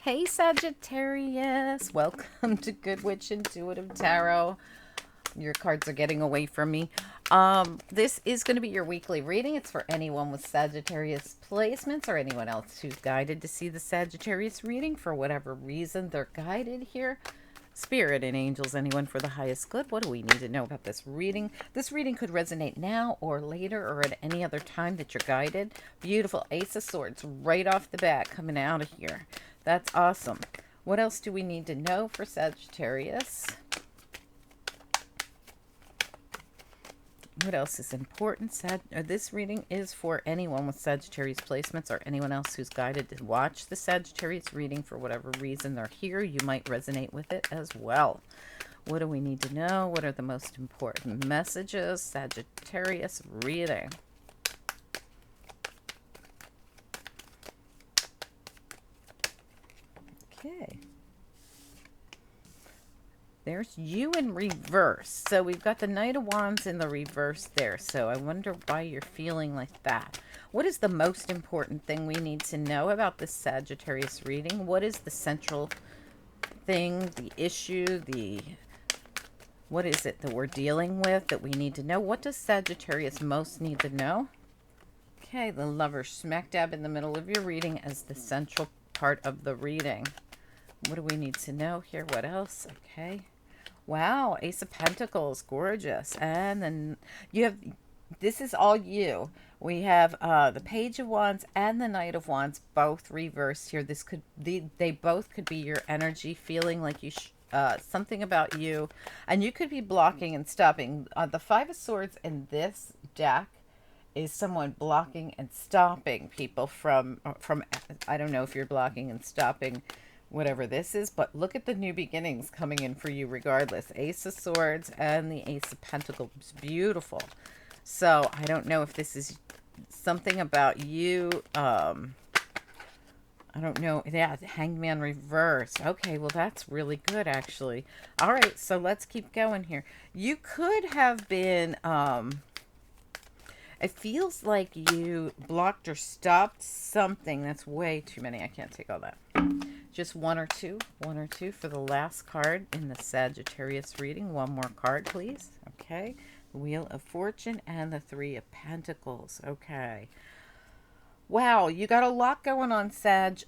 Hey Sagittarius, welcome to Good Witch Intuitive Tarot. Your cards are getting away from me. This is going to be your weekly reading. It's for anyone with Sagittarius placements or anyone else who's guided to see the Sagittarius reading for whatever reason they're guided here. Spirit and angels, anyone for the highest good. What do we need to know about this reading? This reading could resonate now or later or at any other time that you're guided. Beautiful Ace of Swords right off the bat coming out of here. That's awesome. What else do we need to know for Sagittarius? What else is important? This reading is for anyone with Sagittarius placements or anyone else who's guided to watch the Sagittarius reading for whatever reason they're here. You might resonate with it as well. What do we need to know? What are the most important messages? Sagittarius reading. Okay. There's you in reverse. So we've got the Knight of Wands in the reverse there. So I wonder why you're feeling like that. What is the most important thing we need to know about this Sagittarius reading? What is the central thing, the issue, what is it that we're dealing with that we need to know? What does Sagittarius most need to know? Okay, the Lover smack dab in the middle of your reading as the central part of the reading. What do we need to know here? What else? Okay. Wow, Ace of Pentacles, gorgeous. And then you have, this is all you. We have the Page of Wands and the Knight of Wands both reversed here. This could, they both could be your energy, feeling like you, something about you. And you could be blocking and stopping. The Five of Swords in this deck is someone blocking and stopping people from, I don't know if you're blocking and stopping whatever this is, but look at the new beginnings coming in for you regardless. Ace of Swords and the Ace of Pentacles. Beautiful. So I don't know if this is something about you. I don't know. Yeah, Hangman reverse. Okay, well, that's really good, actually. All right, so let's keep going here. You could have been... it feels like you blocked or stopped something. That's way too many. I can't take all that. Just one or two for the last card in the Sagittarius reading. One more card, please. Okay. The Wheel of Fortune and the Three of Pentacles. Okay. Wow, you got a lot going on, Sag.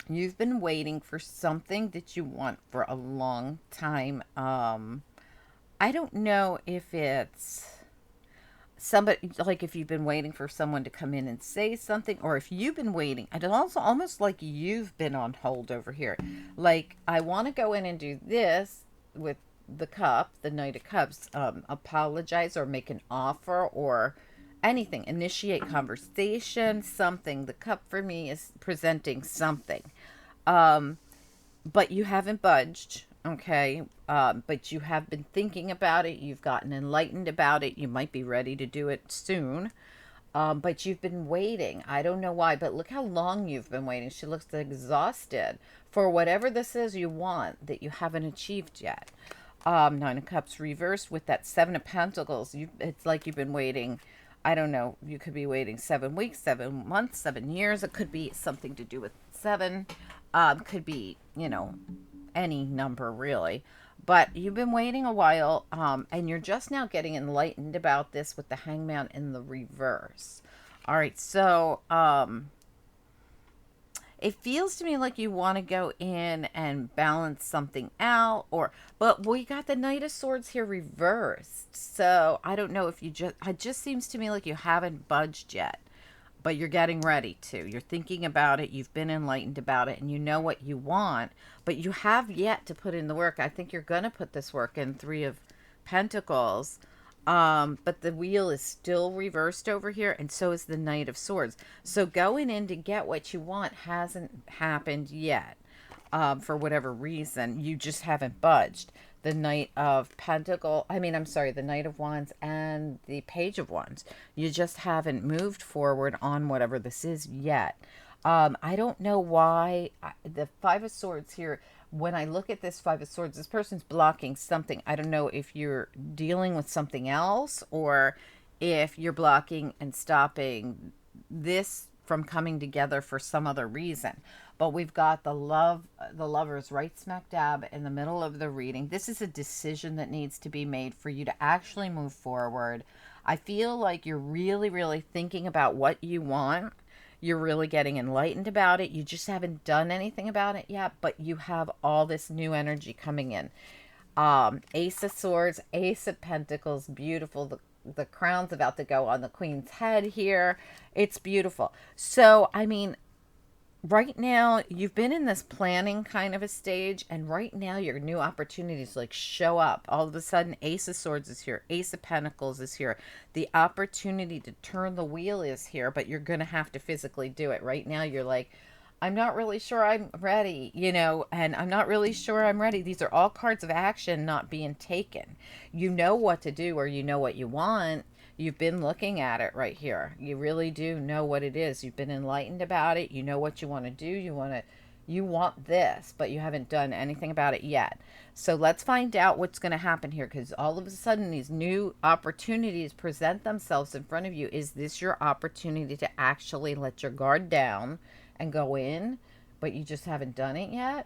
You've been waiting for something that you want for a long time. I don't know if it's somebody, like if you've been waiting for someone to come in and say something, or if you've been waiting. And it's also almost like you've been on hold over here. Like, I want to go in and do this with the cup, the Knight of Cups, apologize or make an offer or anything, initiate conversation, something. The cup for me is presenting something. But you haven't budged. Okay, but you have been thinking about it. You've gotten enlightened about it. You might be ready to do it soon, but you've been waiting. I don't know why, but look how long you've been waiting. She looks exhausted for whatever this is you want that you haven't achieved yet. Nine of Cups reversed with that Seven of Pentacles. It's like you've been waiting. I don't know. You could be waiting 7 weeks, 7 months, 7 years. It could be something to do with seven. Could be, you know, any number really, but you've been waiting a while, and you're just now getting enlightened about this with the Hangman in the reverse. All right, so it feels to me like you want to go in and balance something out, but we got the Knight of Swords here reversed, so I don't know if it just seems to me like you haven't budged yet. But you're getting ready to. You're thinking about it. You've been enlightened about it. And you know what you want. But you have yet to put in the work. I think you're going to put this work in. Three of Pentacles. But the wheel is still reversed over here. And so is the Knight of Swords. So going in to get what you want hasn't happened yet. For whatever reason. You just haven't budged. The Knight of Pentacles, the Knight of Wands and the Page of Wands. You just haven't moved forward on whatever this is yet. I don't know why. The Five of Swords here, when I look at this Five of Swords, this person's blocking something. I don't know if you're dealing with something else or if you're blocking and stopping this from coming together for some other reason. But we've got the lovers right smack dab in the middle of the reading. This is a decision that needs to be made for you to actually move forward. I feel like you're really, really thinking about what you want. You're really getting enlightened about it. You just haven't done anything about it yet, but you have all this new energy coming in. Ace of Swords, Ace of Pentacles, beautiful. The crown's about to go on the Queen's head here. It's beautiful. So, I mean, right now you've been in this planning kind of a stage, and right now your new opportunities like show up. All of a sudden, Ace of Swords is here, Ace of Pentacles is here. The opportunity to turn the wheel is here, but you're gonna have to physically do it. Right now you're like, I'm not really sure I'm ready, and I'm not really sure I'm ready. These are all cards of action not being taken. You know what to do, or you know what you want. You've been looking at it right here. You really do know what it is. You've been enlightened about it. You know what you want to do. You want this, but you haven't done anything about it yet. So let's find out what's going to happen here, because all of a sudden these new opportunities present themselves in front of you. Is this your opportunity to actually let your guard down and go in, but you just haven't done it yet?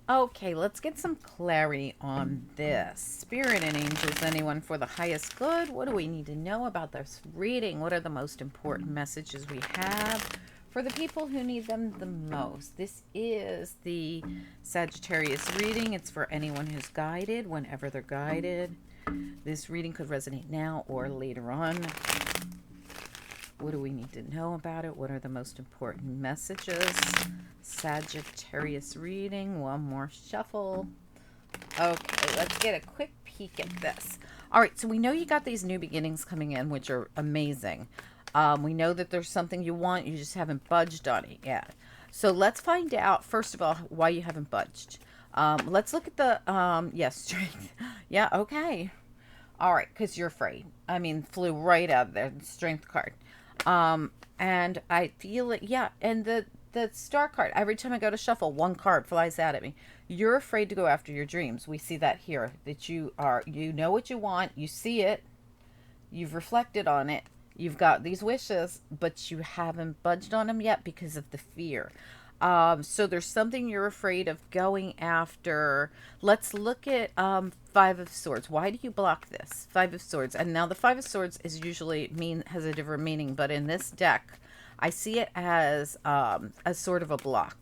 Okay, let's get some clarity on this. Spirit and angels, anyone for the highest good? What do we need to know about this reading? What are the most important messages we have for the people who need them the most? This is the Sagittarius reading. It's for anyone who's guided, whenever they're guided. This reading could resonate now or later on. What do we need to know about it? What are the most important messages? Sagittarius reading. One more shuffle. Okay, let's get a quick peek at this. All right, so we know you got these new beginnings coming in, which are amazing. We know that there's something you want. You just haven't budged on it yet. So let's find out, first of all, why you haven't budged. Let's look at the, yes, strength. Yeah, okay. All right, because you're afraid. I mean, flew right out of there, the strength card. And I feel it, yeah, and the star card, every time I go to shuffle, one card flies out at me. You're afraid to go after your dreams. We see that here, that you know what you want, you see it, you've reflected on it, you've got these wishes, but you haven't budged on them yet because of the fear. So there's something you're afraid of going after. Let's look at Five of Swords. Why do you block this? Five of Swords. And now the Five of Swords is usually has a different meaning, but in this deck, I see it as a sort of a block.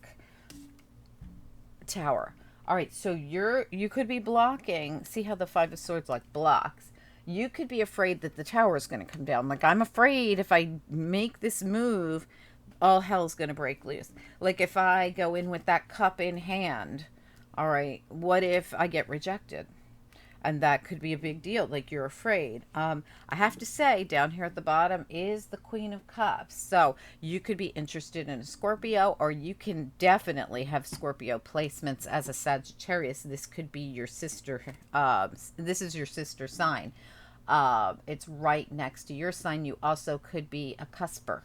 Tower. All right, so you could be blocking. See how the Five of Swords like blocks. You could be afraid that the tower is going to come down. Like, I'm afraid if I make this move, all hell's going to break loose. Like, if I go in with that cup in hand, all right, what if I get rejected? And that could be a big deal. Like, you're afraid. I have to say, down here at the bottom is the Queen of Cups. So you could be interested in a Scorpio, or you can definitely have Scorpio placements as a Sagittarius. This could be your sister. This is your sister sign. It's right next to your sign. You also could be a cusper.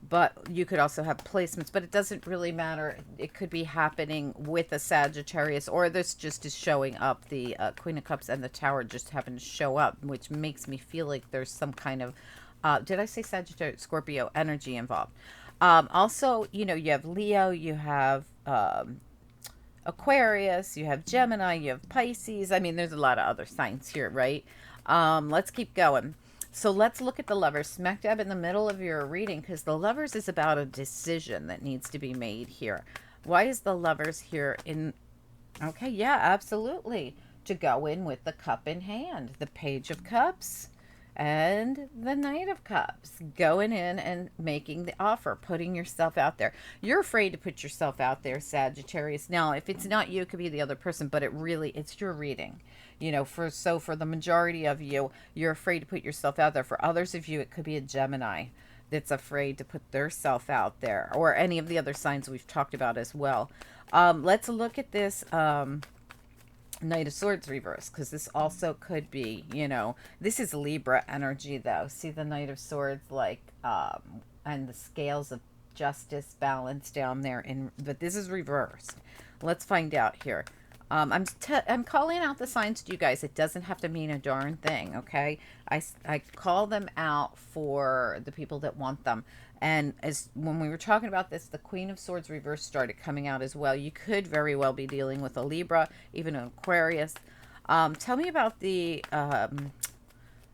But you could also have placements, but it doesn't really matter. It could be happening with a Sagittarius, or this just is showing up. The Queen of Cups and the Tower just happen to show up, which makes me feel like there's some kind of, did I say Sagittarius? Scorpio energy involved. Also, you have Leo, you have Aquarius, you have Gemini, you have Pisces. I mean, there's a lot of other signs here, right? Let's keep going. So let's look at the Lovers, smack dab in the middle of your reading, because the Lovers is about a decision that needs to be made here. Why is the Lovers here in? Okay, yeah, absolutely. To go in with the Cup in hand, the Page of Cups, and the Knight of Cups. Going in and making the offer, putting yourself out there. You're afraid to put yourself out there, Sagittarius. Now, if it's not you, it could be the other person, but it's your reading. For the majority of you, you're afraid to put yourself out there. For others of you, it could be a Gemini that's afraid to put their self out there, or any of the other signs we've talked about as well. Let's look at this Knight of Swords reverse, because this also could be, this is Libra energy though. See the Knight of Swords, and the scales of justice balance down there, but this is reversed. Let's find out here. I'm calling out the signs to you guys. It doesn't have to mean a darn thing, okay? I call them out for the people that want them. And as when we were talking about this, the Queen of Swords reverse started coming out as well. You could very well be dealing with a Libra, even an Aquarius. Tell me about the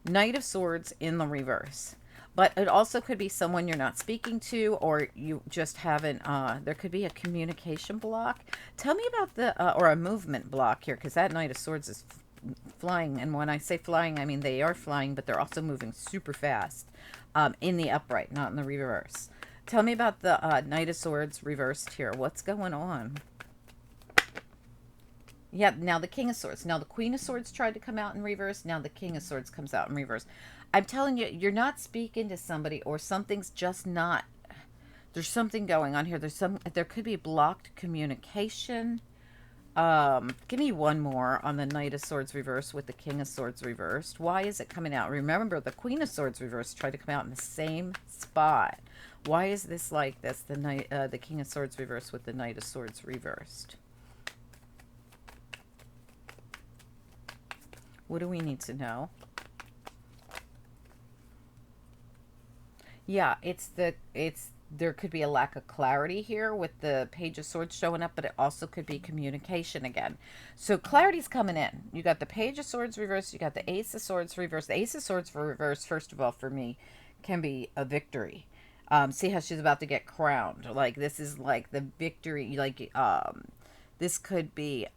Knight of Swords in the reverse. But it also could be someone you're not speaking to, or you just haven't, there could be a communication block. Tell me about the, or a movement block here, because that Knight of Swords is flying. And when I say flying, I mean they are flying, but they're also moving super fast in the upright, not in the reverse. Tell me about the Knight of Swords reversed here. What's going on? Yeah, now the King of Swords. Now the Queen of Swords tried to come out in reverse. Now the King of Swords comes out in reverse. I'm telling you, you're not speaking to somebody, or something's just not. There's something going on here. There could be blocked communication. Give me one more on the Knight of Swords reversed with the King of Swords reversed. Why is it coming out? Remember, the Queen of Swords reversed tried to come out in the same spot. Why is this like this? The King of Swords reversed with the Knight of Swords reversed. What do we need to know? Yeah, there could be a lack of clarity here with the Page of Swords showing up, but it also could be communication again. So clarity's coming in. You got the Page of Swords reversed, you got the Ace of Swords reversed. The Ace of Swords for reverse, first of all, for me, can be a victory. See how she's about to get crowned. Like, this is like the victory, like, this could be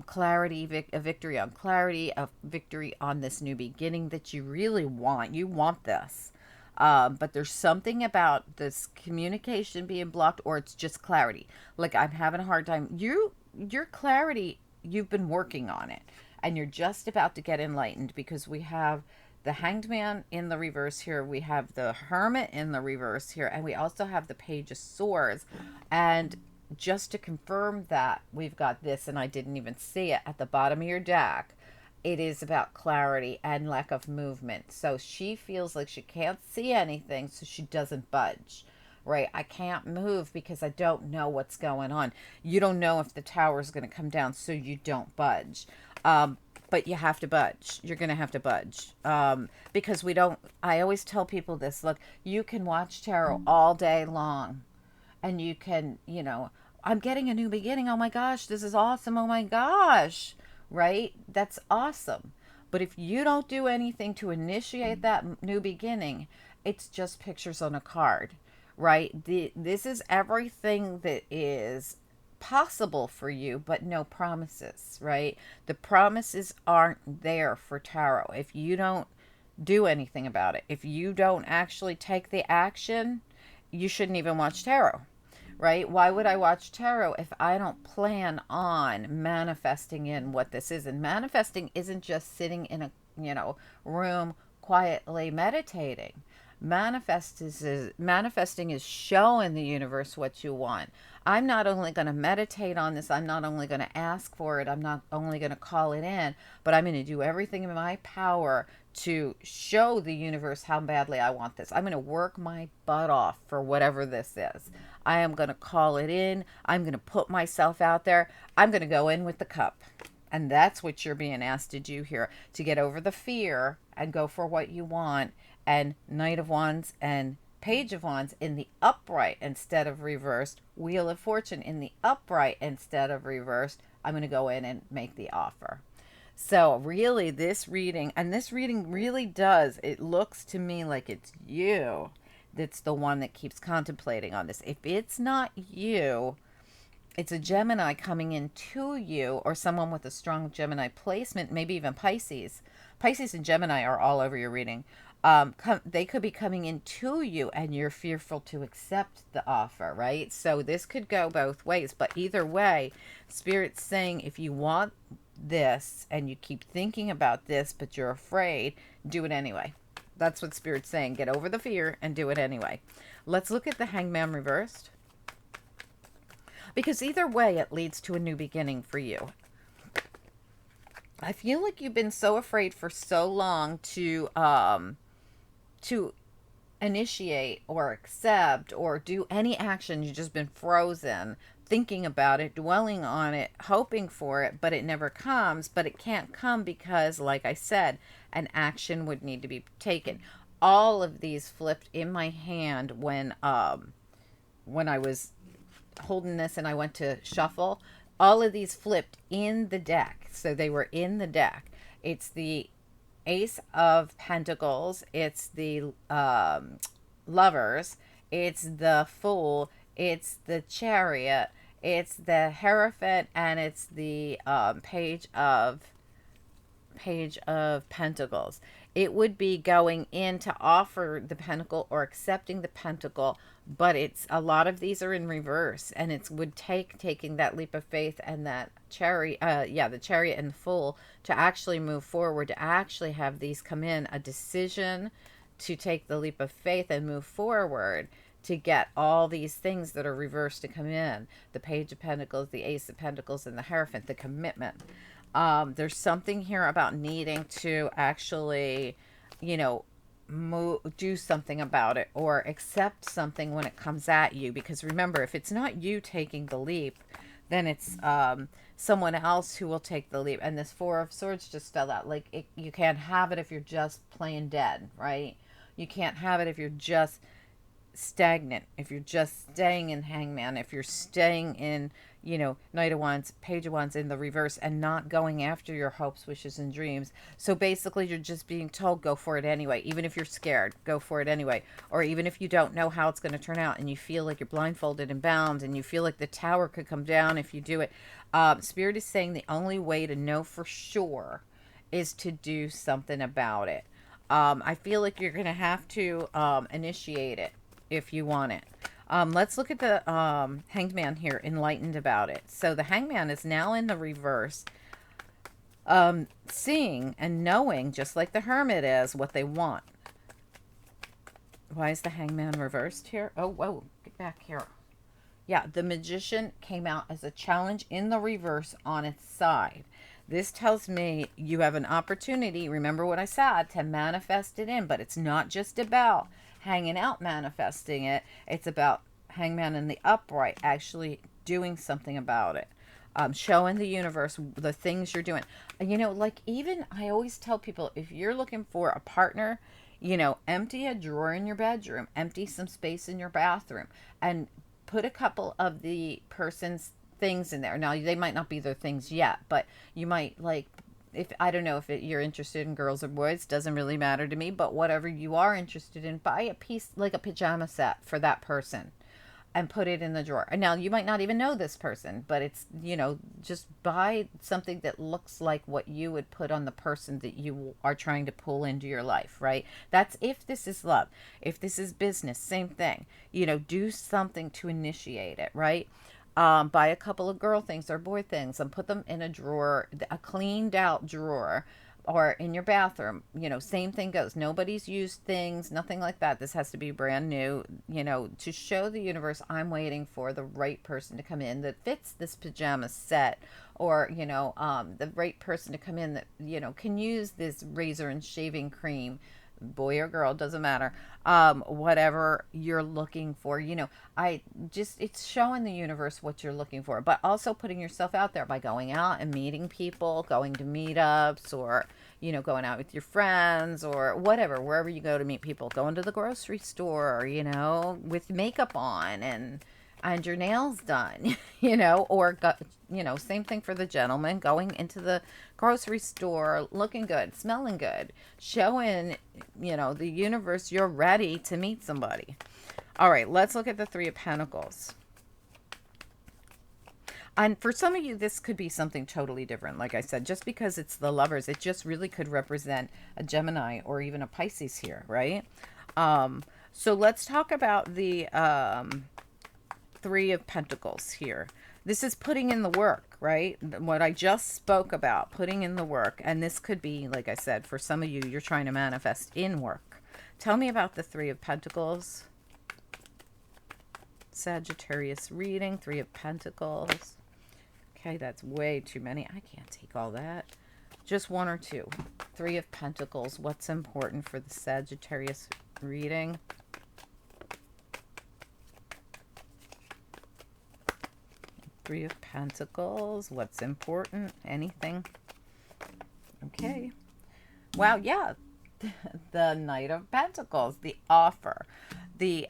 clarity, a victory on clarity, a victory on this new beginning that you really want. You want this. But there's something about this communication being blocked, or it's just clarity. Like, I'm having a hard time. Your clarity, you've been working on it, and you're just about to get enlightened, because we have the Hanged Man in the reverse here. We have the Hermit in the reverse here, and we also have the Page of Swords. And just to confirm that, we've got this, and I didn't even see it at the bottom of your deck. It is about clarity and lack of movement. So she feels like she can't see anything, so she doesn't budge, right? I can't move because I don't know what's going on. You don't know if the tower is going to come down, so you don't budge. But you have to budge. You're going to have to budge. Because we don't, I always tell people this, look, you can watch tarot all day long, and you can, I'm getting a new beginning. Oh my gosh, this is awesome. Oh my gosh. Right? That's awesome. But if you don't do anything to initiate that new beginning, it's just pictures on a card, right? This is everything that is possible for you, but no promises, right? The promises aren't there for tarot. If you don't do anything about it, if you don't actually take the action, you shouldn't even watch tarot. Right? Why would I watch tarot if I don't plan on manifesting in what this is? And manifesting isn't just sitting in a, room quietly meditating. Manifesting is showing the universe what you want. I'm not only going to meditate on this, I'm not only going to ask for it, I'm not only going to call it in, but I'm going to do everything in my power to show the universe how badly I want this. I'm going to work my butt off for whatever this is. I am going to call it in. I'm going to put myself out there. I'm going to go in with the cup. And that's what you're being asked to do here, to get over the fear and go for what you want. And Knight of Wands and Page of Wands in the upright instead of reversed. Wheel of Fortune in the upright instead of reversed. I'm going to go in and make the offer. So really this reading really does, it looks to me like it's you that's the one that keeps contemplating on this. If it's not you, it's a Gemini coming into you, or someone with a strong Gemini placement, maybe even Pisces. Pisces and Gemini are all over your reading. They could be coming into you and you're fearful to accept the offer, right? So this could go both ways, but either way, Spirit's saying if you want this and you keep thinking about this, but you're afraid, do it anyway. That's what Spirit's saying. Get over the fear and do it anyway. Let's look at the Hangman reversed. Because either way, it leads to a new beginning for you. I feel like you've been so afraid for so long to initiate or accept or do any action. You've just been frozen, thinking about it, dwelling on it, hoping for it, but it never comes. But it can't come because, like I said, an action would need to be taken. All of these flipped in my hand when I was holding this and I went to shuffle. All of these flipped in the deck, so they were in the deck. It's the Ace of Pentacles, it's the Lovers, it's the Fool, it's the Chariot, it's the Hierophant, and it's the Page of Pentacles. It would be going in to offer the pentacle or accepting the pentacle, but it's a lot of these are in reverse, and it would take taking that leap of faith and that chariot, the Chariot and the Fool, to actually move forward, to actually have these come in, a decision to take the leap of faith and move forward, to get all these things that are reversed to come in: the Page of Pentacles, the Ace of Pentacles, and the Hierophant, the commitment. There's something here about needing to actually, you know, do something about it or accept something when it comes at you. Because remember, if it's not you taking the leap, then it's someone else who will take the leap. And this Four of Swords just fell out. Like, you can't have it if you're just playing dead, right? You can't have it if you're just stagnant, if you're just staying in Hangman, if you're staying in, Knight of Wands, Page of Wands in the reverse, and not going after your hopes, wishes, and dreams. So basically, you're just being told, go for it anyway. Even if you're scared, go for it anyway. Or even if you don't know how it's going to turn out and you feel like you're blindfolded and bound and you feel like the tower could come down if you do it. Spirit is saying the only way to know for sure is to do something about it. I feel like you're going to have to initiate it if you want it. Let's look at the Hanged Man here, enlightened about it. So the Hangman is now in the reverse, seeing and knowing, just like the Hermit is, what they want. Why is the Hangman reversed here? Oh, whoa, get back here. Yeah, the Magician came out as a challenge in the reverse on its side. This tells me you have an opportunity, remember what I said, to manifest it in. But it's not just about hanging out manifesting it. It's about Hangman in the upright actually doing something about it. Showing the universe the things you're doing. Like, even I always tell people, if you're looking for a partner, empty a drawer in your bedroom, empty some space in your bathroom, and put a couple of the person's things in there. Now, they might not be their things yet, but you might, like, if I don't know if you're interested in girls or boys, doesn't really matter to me, but whatever you are interested in, buy a piece, like a pajama set for that person and put it in the drawer. And now, you might not even know this person, but it's, just buy something that looks like what you would put on the person that you are trying to pull into your life, right? That's if this is love. If this is business, same thing. Do something to initiate it, right? Buy a couple of girl things or boy things and put them in a drawer, a cleaned out drawer, or in your bathroom. Same thing goes. Nobody's used things, nothing like that. This has to be brand new, to show the universe, I'm waiting for the right person to come in that fits this pajama set, or, the right person to come in that, can use this razor and shaving cream, boy or girl, doesn't matter. Whatever you're looking for, it's showing the universe what you're looking for, but also putting yourself out there by going out and meeting people, going to meetups, or, going out with your friends, or whatever, wherever you go to meet people, going to the grocery store, with makeup on and your nails done, or, same thing for the gentleman, going into the grocery store, looking good, smelling good, showing, the universe you're ready to meet somebody. All right, let's look at the Three of Pentacles. And for some of you, this could be something totally different. Like I said, just because it's the Lovers, it just really could represent a Gemini or even a Pisces here, right? So let's talk about the Three of Pentacles here. This is putting in the work, right? What I just spoke about, putting in the work. And this could be, like I said, for some of you, you're trying to manifest in work. Tell me about the Three of Pentacles. Sagittarius reading, Three of Pentacles. Okay, that's way too many. I can't take all that. Just one or two. Three of Pentacles. What's important for the Sagittarius reading? Three of Pentacles. What's important? Anything? Okay. Wow, yeah. The Knight of Pentacles, the offer, the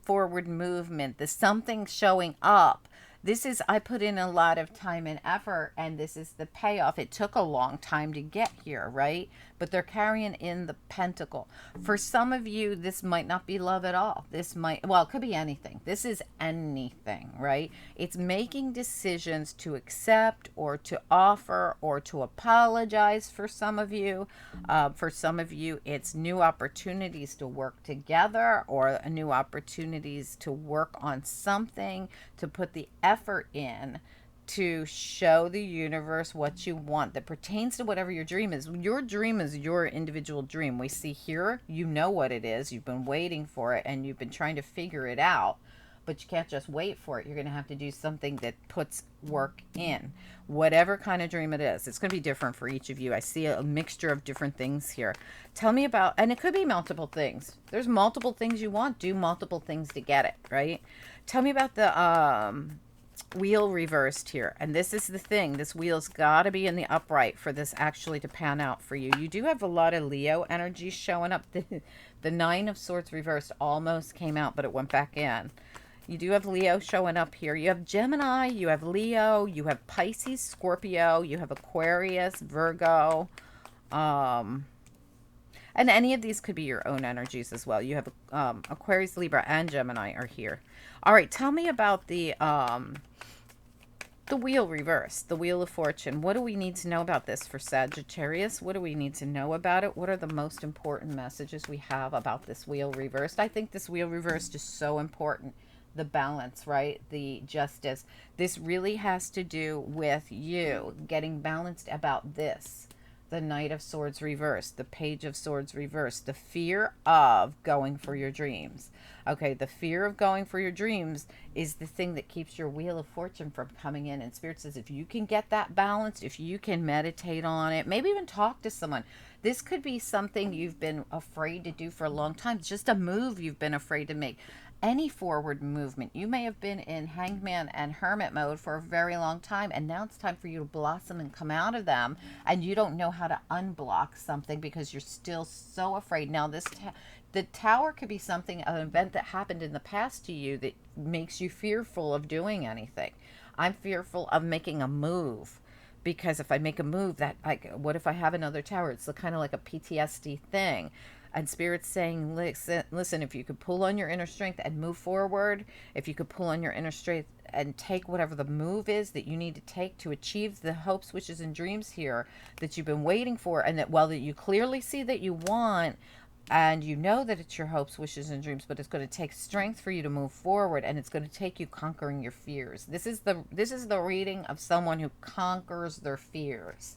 forward movement, the something showing up. This is, I put in a lot of time and effort, and this is the payoff. It took a long time to get here, right? But they're carrying in the pentacle. For some of you, this might not be love at all. This might, well, it could be anything. This is anything, right? It's making decisions to accept or to offer or to apologize for some of you. For some of you, it's new opportunities to work together or new opportunities to work on something, to put the effort in to show the universe what you want that pertains to whatever your dream is. Your dream is your individual dream. We see here, you know what it is. You've been waiting for it and you've been trying to figure it out, but you can't just wait for it. You're going to have to do something that puts work in. Whatever kind of dream it is, it's going to be different for each of you. I see a mixture of different things here. Tell me about, and it could be multiple things. There's multiple things you want. Do multiple things to get it, right? Tell me about the wheel reversed here. And this is the thing. This wheel's got to be in the upright for this actually to pan out for you. You do have a lot of Leo energy showing up. The Nine of Swords reversed almost came out, but it went back in. You do have Leo showing up here. You have Gemini, you have Leo, you have Pisces, Scorpio, you have Aquarius, Virgo. And any of these could be your own energies as well. You have Aquarius, Libra, and Gemini are here. All right, tell me about the wheel reverse, the Wheel of Fortune. What do we need to know about this for Sagittarius? What do we need to know about it? What are the most important messages we have about this wheel reversed? I think this wheel reversed is so important. The balance, right? The justice. This really has to do with you getting balanced about this. The Knight of Swords reversed, the Page of Swords reversed, the fear of going for your dreams. Okay, the fear of going for your dreams is the thing that keeps your Wheel of Fortune from coming in. And Spirit says if you can get that balanced, if you can meditate on it, maybe even talk to someone. This could be something you've been afraid to do for a long time. It's just a move you've been afraid to make. Any forward movement. You may have been in hangman and hermit mode for a very long time, and now it's time for you to blossom and come out of them, and you don't know how to unblock something because you're still so afraid. Now the tower could be something, an event that happened in the past to you that makes you fearful of doing anything. I'm fearful of making a move, because if I make a move, that, like, what if I have another tower? It's kind of like a PTSD thing. And Spirit's saying, listen, if you could pull on your inner strength and move forward, if you could pull on your inner strength and take whatever the move is that you need to take to achieve the hopes, wishes, and dreams here that you've been waiting for, and that, well, that you clearly see that you want, and you know that it's your hopes, wishes, and dreams, but it's going to take strength for you to move forward, and it's going to take you conquering your fears. This is the reading of someone who conquers their fears.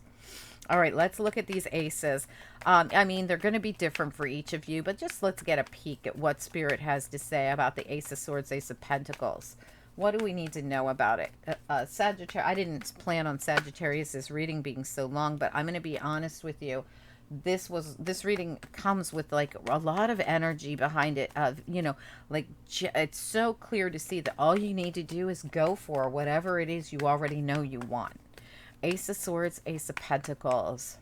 All right, let's look at these aces. I mean, they're going to be different for each of you, but just let's get a peek at what Spirit has to say about the Ace of Swords, Ace of Pentacles. What do we need to know about it? Sagittarius, I didn't plan on Sagittarius's reading being so long, but I'm going to be honest with you. This reading comes with like a lot of energy behind it, of, you know, like, it's so clear to see that all you need to do is go for whatever it is you already know you want. Ace of Swords, Ace of Pentacles.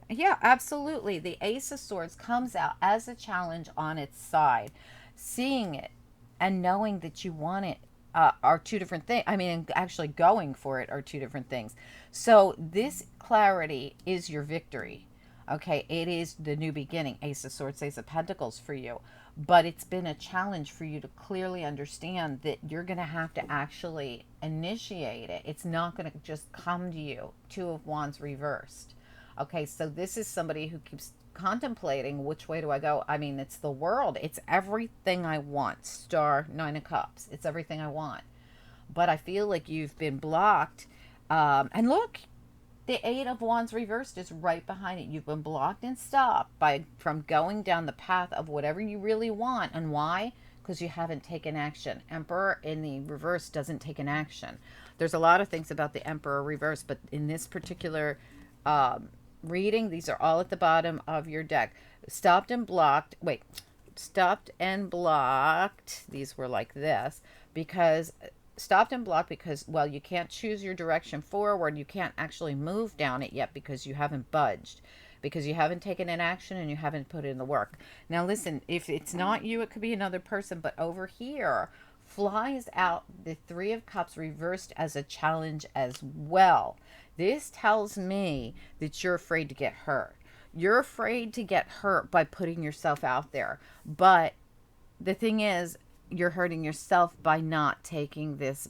Yeah, absolutely. The Ace of Swords comes out as a challenge on its side. Seeing it and knowing that you want it are two different things. I mean, actually going for it are two different things. So this clarity is your victory. Okay, it is the new beginning. Ace of Swords, Ace of Pentacles for you. But it's been a challenge for you to clearly understand that you're going to have to actually initiate it. It's not going to just come to you. Two of Wands reversed. Okay, so this is somebody who keeps contemplating, which way do I go? I mean, it's the world. It's everything I want. Star, Nine of Cups. It's everything I want. But I feel like you've been blocked. And look, the Eight of Wands reversed is right behind it. You've been blocked and stopped from going down the path of whatever you really want. And why? Because you haven't taken action. Emperor in the reverse doesn't take an action. There's a lot of things about the Emperor reverse, but in this particular reading, these are all at the bottom of your deck. Stopped and blocked. Wait, stopped and blocked. These were like this because stopped and blocked because, well, you can't choose your direction forward. You can't actually move down it yet because you haven't budged, because you haven't taken an action and you haven't put in the work. Now, listen, if it's not you, it could be another person. But over here, flies out the Three of Cups reversed as a challenge as well. This tells me that you're afraid to get hurt. You're afraid to get hurt by putting yourself out there. But the thing is, you're hurting yourself by not taking this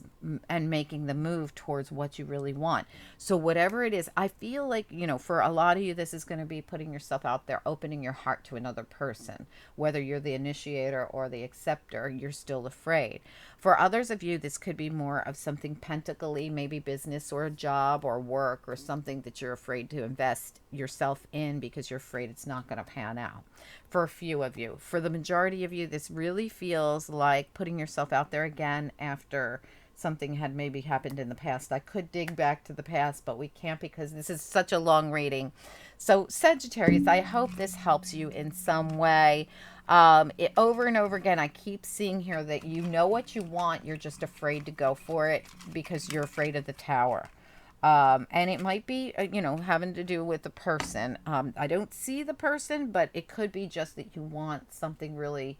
and making the move towards what you really want. So whatever it is, I feel like, for a lot of you, this is going to be putting yourself out there, opening your heart to another person. Whether you're the initiator or the acceptor, you're still afraid. For others of you, this could be more of something pentacly, maybe business or a job or work or something that you're afraid to invest yourself in because you're afraid it's not going to pan out. For a few of you, for the majority of you, this really feels like putting yourself out there again after something had maybe happened in the past. I could dig back to the past, but we can't because this is such a long reading. So Sagittarius, I hope this helps you in some way. Over and over again, I keep seeing here that you know what you want. You're just afraid to go for it because you're afraid of the Tower. And it might be, having to do with the person. I don't see the person, but it could be just that you want something really,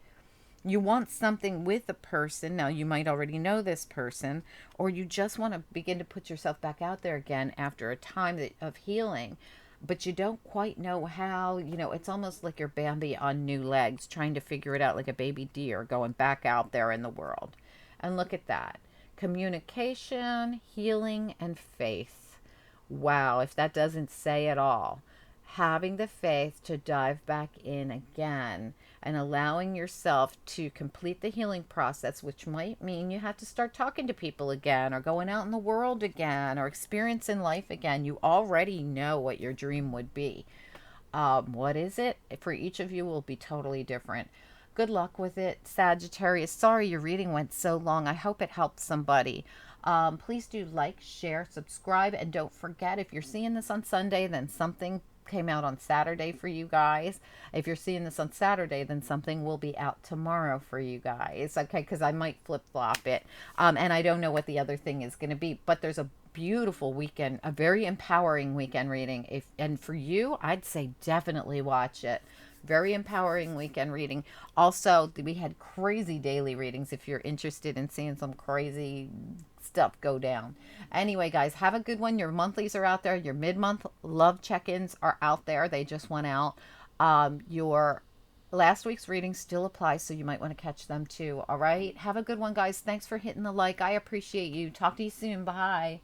you want something with a person. Now, you might already know this person, or you just want to begin to put yourself back out there again after a time of healing, but you don't quite know how. It's almost like you're Bambi on new legs, trying to figure it out like a baby deer going back out there in the world. And look at that. Communication, healing, and faith. Wow, if that doesn't say it all. Having the faith to dive back in again and allowing yourself to complete the healing process, which might mean you have to start talking to people again or going out in the world again or experiencing life again. You already know what your dream would be. What is it? For each of you will be totally different. Good luck with it, Sagittarius. Sorry your reading went so long. I hope it helped somebody. Please do like, share, subscribe, and don't forget, if you're seeing this on Sunday, then something came out on Saturday for you guys. If you're seeing this on Saturday, then something will be out tomorrow for you guys. Okay, because I might flip-flop it. And I don't know what the other thing is going to be, but there's a beautiful weekend, a very empowering weekend reading. And for you, I'd say definitely watch it. Very empowering weekend reading. Also, we had crazy daily readings if you're interested in seeing some crazy stuff go down. Anyway, guys, have a good one. Your monthlies are out there. Your mid-month love check-ins are out there. They just went out. Your last week's reading still applies, so you might want to catch them too. All right? Have a good one, guys. Thanks for hitting the like. I appreciate you. Talk to you soon. Bye.